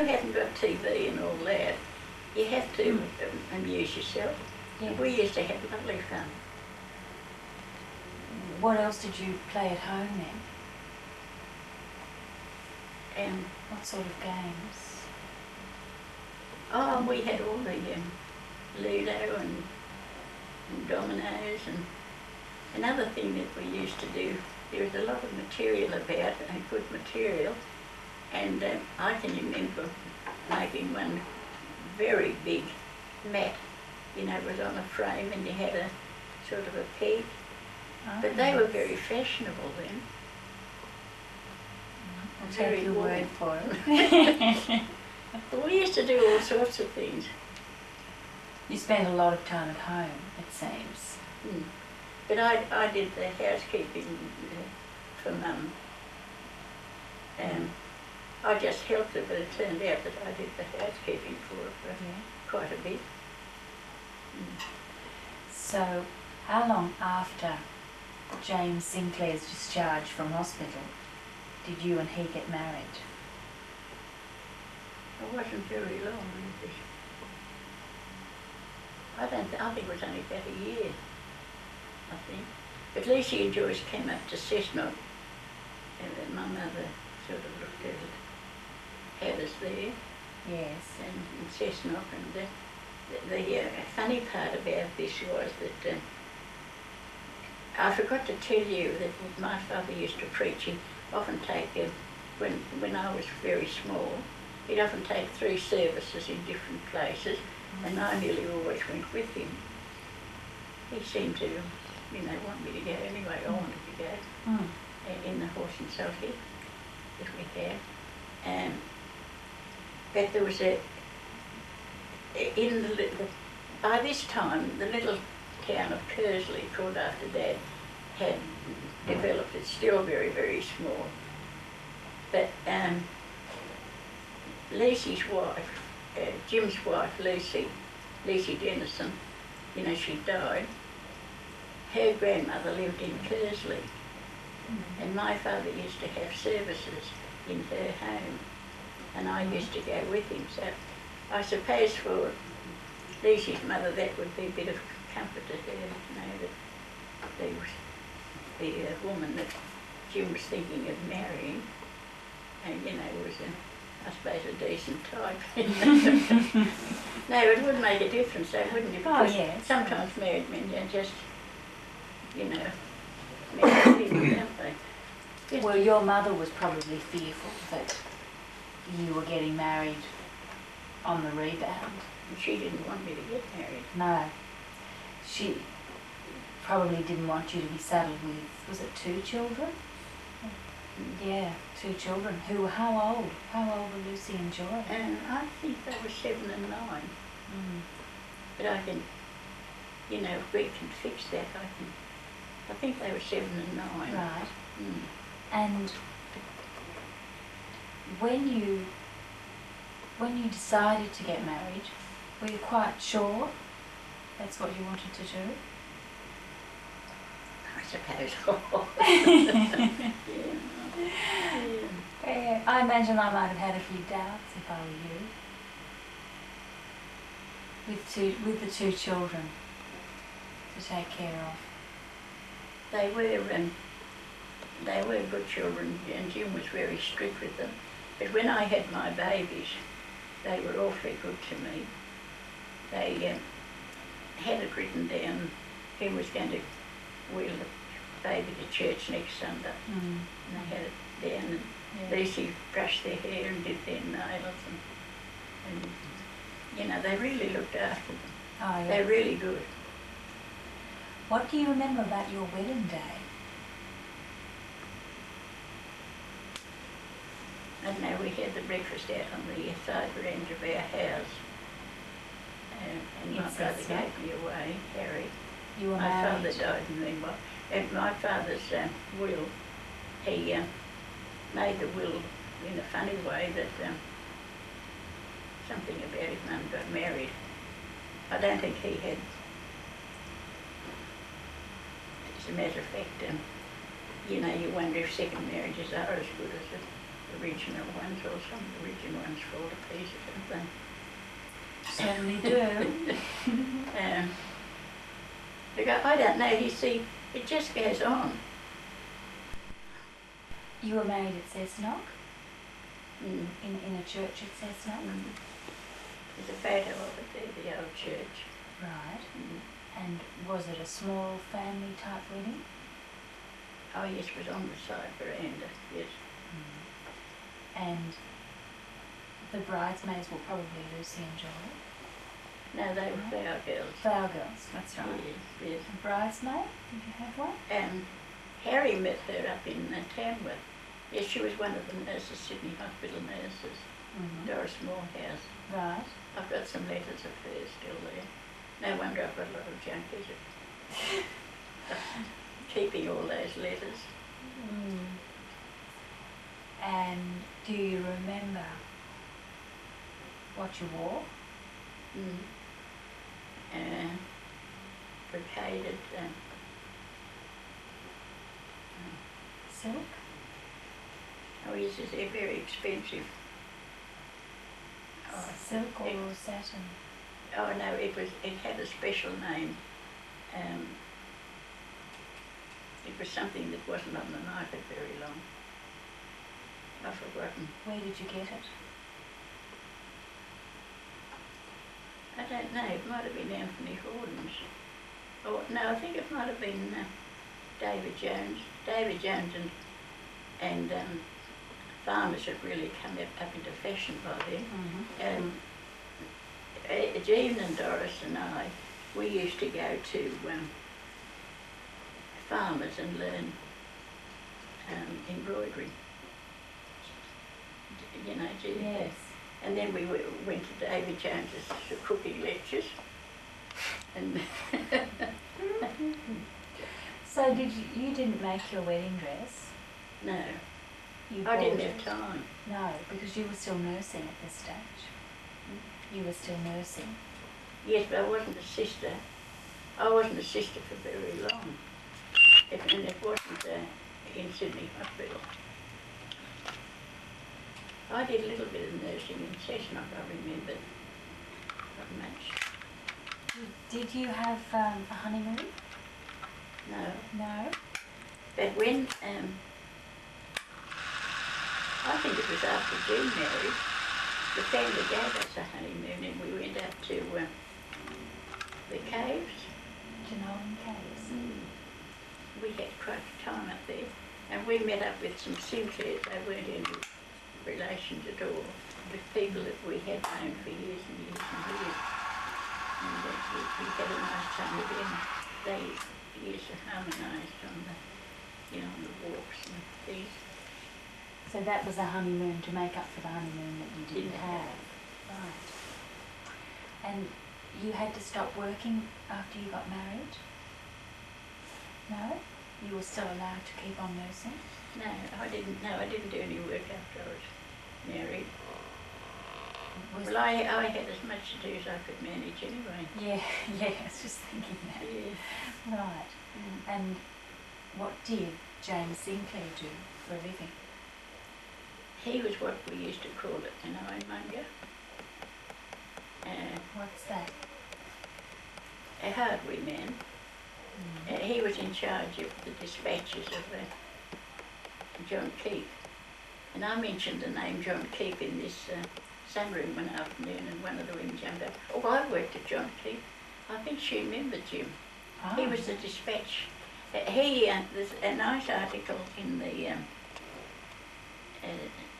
you haven't got TV and all that, you have to amuse yourself. Yes. We used to have lovely fun. What else did you play at home then? And What sort of games? oh, we had all the Ludo and dominoes, and another thing that we used to do, there was a lot of material about, good material, and I can remember making one very big mat, you know, it was on a frame and you had a sort of a peg, but they were very fashionable then. I'll Very take your warm. word for it. But we used to do all sorts of things. You spend a lot of time at home, it seems. Mm. But I did the housekeeping for Mum. I just helped her, but it turned out that I did the housekeeping for her for quite a bit. Mm. So, how long after James Sinclair's discharge from hospital did you and he get married? It wasn't very long, was it? I think it was only about a year, I think. But Lucy and Joyce came up to Cessnock, and my mother sort of looked at it, had us there, Yes. and in Cessnock, and the funny part about this was that I forgot to tell you that my father used to preach. He'd often take, when I was very small, he'd often take 3 services in different places, and I nearly always went with him. He seemed to, you know, want me to go anyway. I wanted to go in the horse and sulky that we had. But there was by this time, the little town of Kersley, called after Dad, had developed. It's still very, very small. But Lucy's wife, Jim's wife, Lucy Dennison, you know, she died. Her grandmother lived in Kersley, and my father used to have services in her home, and I used to go with him. So I suppose for Lucy's mother that would be a bit of comfort to her, you know, that there was the woman that Jim was thinking of marrying, and you know, was I suppose a decent type. No, it would make a difference, though, wouldn't it? Because sometimes married men just, you know, marry people, don't they? Just well, your mother was probably fearful that you were getting married on the rebound. She didn't want me to get married. No. She probably didn't want you to be saddled with, was it 2 children? Yeah, 2 children. Who were how old? How old were Lucy and Joy? I think they were 7 and 9. But I can, you know, if we can fix that, I think they were 7 and 9. Right. And when you decided to get married, were you quite sure that's what you wanted to do? I suppose. Yeah. I imagine I might have had a few doubts if I were you. With the 2 children to take care of. They were good children, and Jim was very strict with them. But when I had my babies, they were awfully good to me. They had it written down, Jim was going to wheel the baby to church next Sunday. And they had it down, and Lucy brushed their hair and did their nails, and you know, they really looked after them. Oh, yeah. They're really good. What do you remember about your wedding day? I don't know, we had the breakfast out on the side veranda of our house, and my brother gave me away, Harry. You were my married? father died meanwhile. And my father's will, he made the will in a funny way that something about his mum got married. I don't think he had. As a matter of fact, you know, you wonder if second marriages are as good as original ones, or some original ones fall to pieces, don't Certainly do. they? Look, I don't know, you see, it just goes on. You were married at Cessnock? Mm. In a church at Cessnock? Mm. There's a photo of it there, the old church. Right. Mm. And was it a small family type wedding? Oh yes, it was on the side veranda, yes. And the bridesmaids were probably Lucy and Joy? No, they were flower girls. Flower girls, that's right. Yes, yes. A bridesmaid? Did you have one? Harry met her up in Tamworth. Yes, she was one of the nurses, Sydney Hospital nurses. Doris Morehouse. Right. I've got some letters of hers still there. No wonder I've got a lot of junk, is it? Keeping all those letters. And do you remember what you wore? Brocaded Silk? oh yes, they're very expensive. Oh, Silk or satin? Oh no, it had a special name. It was something that wasn't on the market very long. I've forgotten. Where did you get it? I don't know, it might have been Anthony Horton's. Oh no, I think it might have been David Jones. David Jones and farmers had really come up into fashion by then. Jean and Doris and I, we used to go to farmers and learn embroidery. You know, Yes. and then we went to David Jones's cooking lectures. And So you didn't make your wedding dress? no, You I didn't bought have it? time. No, because you were still nursing at this stage. You were still nursing. Yes, but I wasn't a sister. I wasn't a sister for very long. And it wasn't in Sydney Hospital. I did a little bit of nursing in Cessnock, I remember. Not much. Did you have a honeymoon? No. No? But when, I think it was after Jean married, the family gave us a honeymoon and we went up to the caves. Genoan Caves. We had quite a time up there. And we met up with some Sinclairs. They weren't any relations at all, with people that we had known for years and years and years. And we had a nice time with them. They used to harmonise on on the walks and things. So that was a honeymoon to make up for the honeymoon that you didn't have. Right. And you had to stop working after you got married? No? You were still allowed to keep on nursing? No, I didn't do any work after I was married. Well, I had as much to do as I could manage anyway. Yeah, I was just thinking that. Yeah. Right. And what did James Sinclair do for a living? He was what we used to call it an ironmonger. What's that? A hardware man. He was in charge of the dispatches of John Keefe. And I mentioned the name John Keefe in this sunroom one afternoon, and one of the women jumped up. Oh, I worked at John Keefe. I think she remembered Jim. Oh. He was the dispatch. There's a nice article in the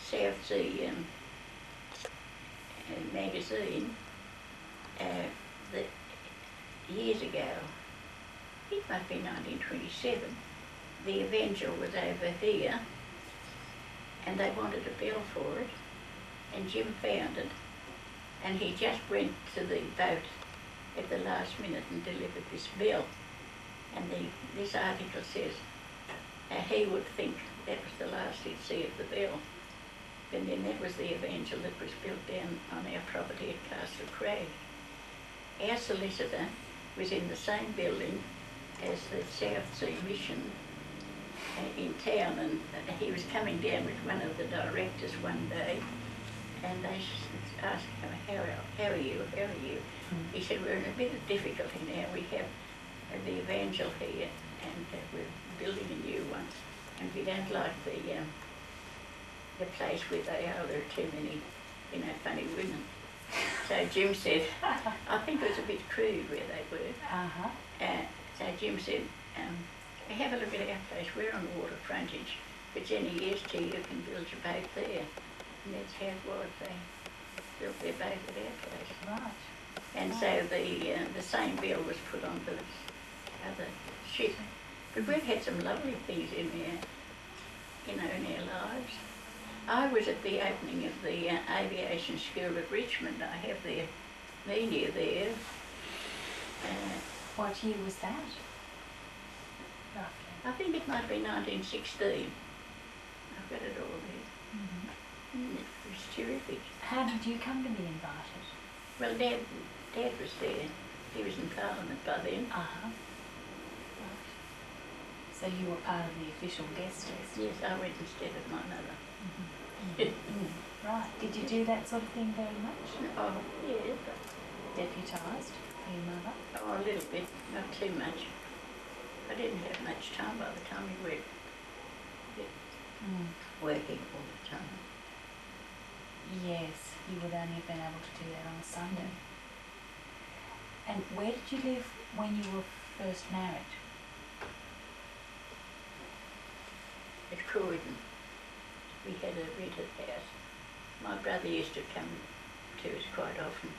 South Sea magazine that years ago, it must be 1927, the Avenger was over here and they wanted a bill for it, and Jim found it, and he just went to the boat at the last minute and delivered this bill. And this article says he would think that was the last he'd see of the bill. And then that was the Avenger that was built down on our property at Castle Craig. Our solicitor was in the same building as the South Sea Mission in town, and he was coming down with one of the directors one day, and they asked him, how are you? He said, we're in a bit of difficulty now. We have the Evangel here, and we're building a new one, and we don't like the place where they are. There are too many, funny women. So Jim said, I think it was a bit crude where they were. So Jim said, have a look at our place. We're on water frontage. If it's any use to you, you can build your boat there. And that's how it was. They built their boat at our place. Right. And so the same bill was put onto this other ship. But we've had some lovely things in our, in our lives. I was at the opening of the aviation school at Richmond. I have their menu there. What year was that? Roughly. I think it might be 1916. I've got it all there. It was terrific. How did you come to be invited? Well, Dad was there. He was in Parliament by then. Right. So you were part of the official guest list? Yes, I went instead of my mother. Right. Did you do that sort of thing very much? Oh, yeah. Deputised for your mother? Oh, a little bit, not too much. I didn't have much time by the time we were working all the time. Yes, you would only have been able to do that on a Sunday. And where did you live when you were first married? At Croydon. We had a rented house. My brother used to come to us quite often.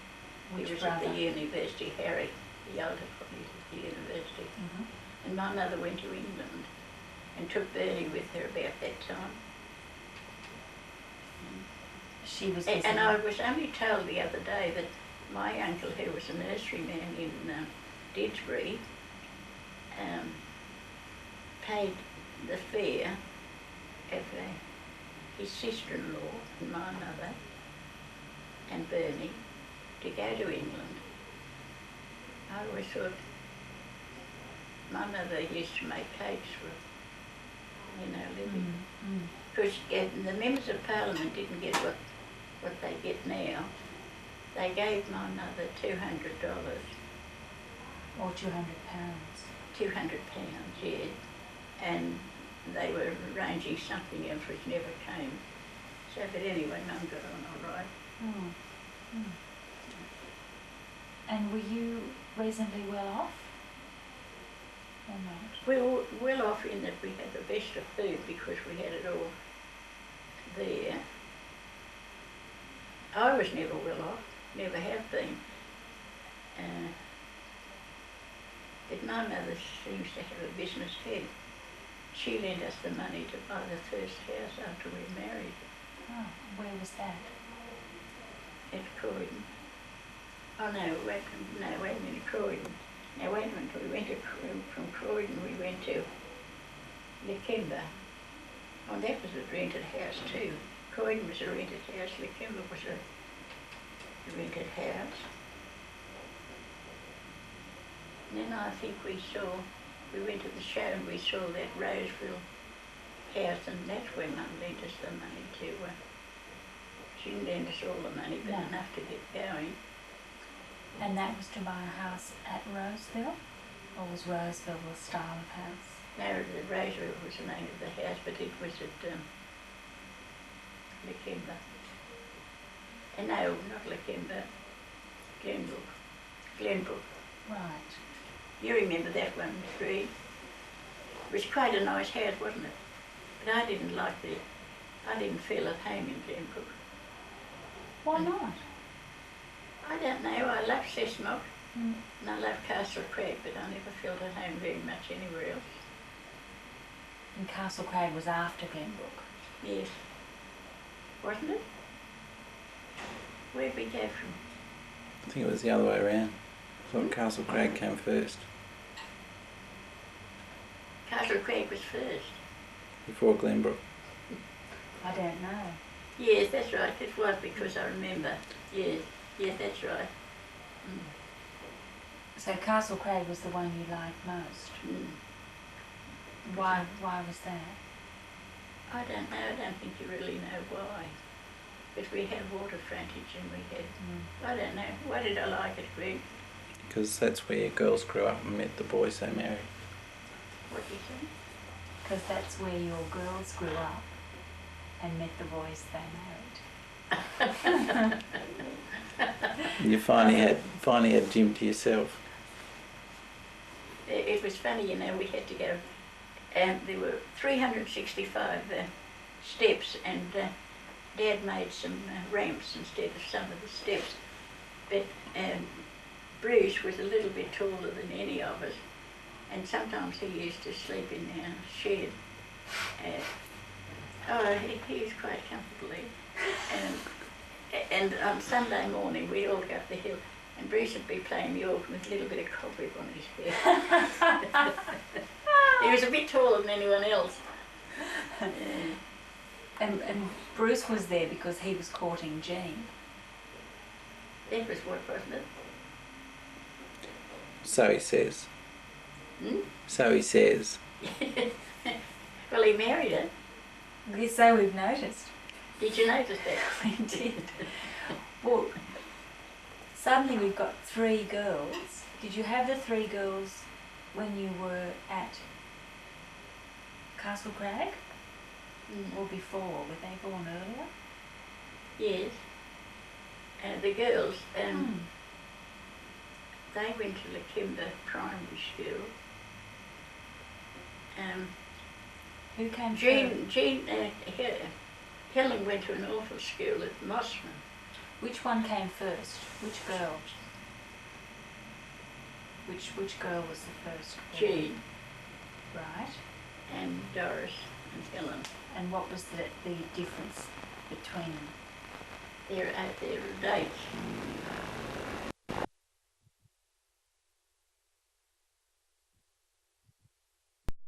Which he was brother? At the university, Harry, the older one, he was at the university. And my mother went to England and took Bernie with her about that time. She was and I was only told the other day that my uncle, who was a nurseryman in Didsbury, paid the fare of his sister-in-law and my mother and Bernie to go to England. I always thought my mother used to make cakes for, living. Because the members of Parliament didn't get what they get now. They gave my mother $200. Or £200. £200, yeah. And they were arranging something else which never came. So, but anyway, Mum got on all right. And were you reasonably well off? Or not? We were well off in that we had the best of food because we had it all there. I was never well off, never have been. But my mother seems to have a business head. She lent us the money to buy the first house after we were married. Oh, where was that? At Croydon. Oh no, wait a minute, Croydon. Now wait a minute, we went from Croydon, we went to Lakemba. Oh, that was a rented house too. Croydon was a rented house, Lakemba was a rented house. And then I think we went to the show and we saw that Roseville house, and that's where Mum lent us the money to. She didn't lend us all the money, but enough to get going. And that was to buy a house at Roseville? Or was Roseville the style of house? No, the Roseville was the name of the house, but it was at Lakemba. No, not Lakemba, Glenbrook. Right. You remember that one, Greg? It was quite a nice house, wasn't it? But I didn't feel at home in Glenbrook. Why not? I don't know, I love Cessnock and I love Castle Craig, but I never felt at home very much anywhere else. And Castle Craig was after Glenbrook? Yes. Wasn't it? Where'd we go from? I think it was the other way around. I thought Castle Craig came first. Castle Craig was first. Before Glenbrook. I don't know. Yes, that's right. It was because I remember. Yes, that's right. So Castle Craig was the one you liked most? Why was that? I don't know, I don't think you really know why. But we had water frontage and we had, I don't know, why did I like it, Greg? Because that's where your girls grew up and met the boys they married. What do you think? Because that's where your girls grew up and met the boys they married. And you finally had Jim to yourself. It was funny, you know, we had to go, and there were 365 steps, and Dad made some ramps instead of some of the steps. But Bruce was a little bit taller than any of us, and sometimes he used to sleep in our shed. He was quite comfortably. And on Sunday morning we'd all go up the hill, and Bruce would be playing the organ with a little bit of cobweb on his head. He was a bit taller than anyone else. And Bruce was there because he was courting Jean. That was what, wasn't it? So he says. Hmm? So he says. Well, he married her. Yes, so we've noticed. Did you notice that? We did. Well, suddenly we've got 3 girls. Did you have the 3 girls when you were at Castle Crag? Or before? Were they born earlier? Yes. The girls, they went to Lakemba Primary School. Who came first? Helen went to an awful school at Mossman. Which one came first? Which girl? Which girl was the first? Jean. Right. And Doris and Helen. And what was the difference between them? Their dates.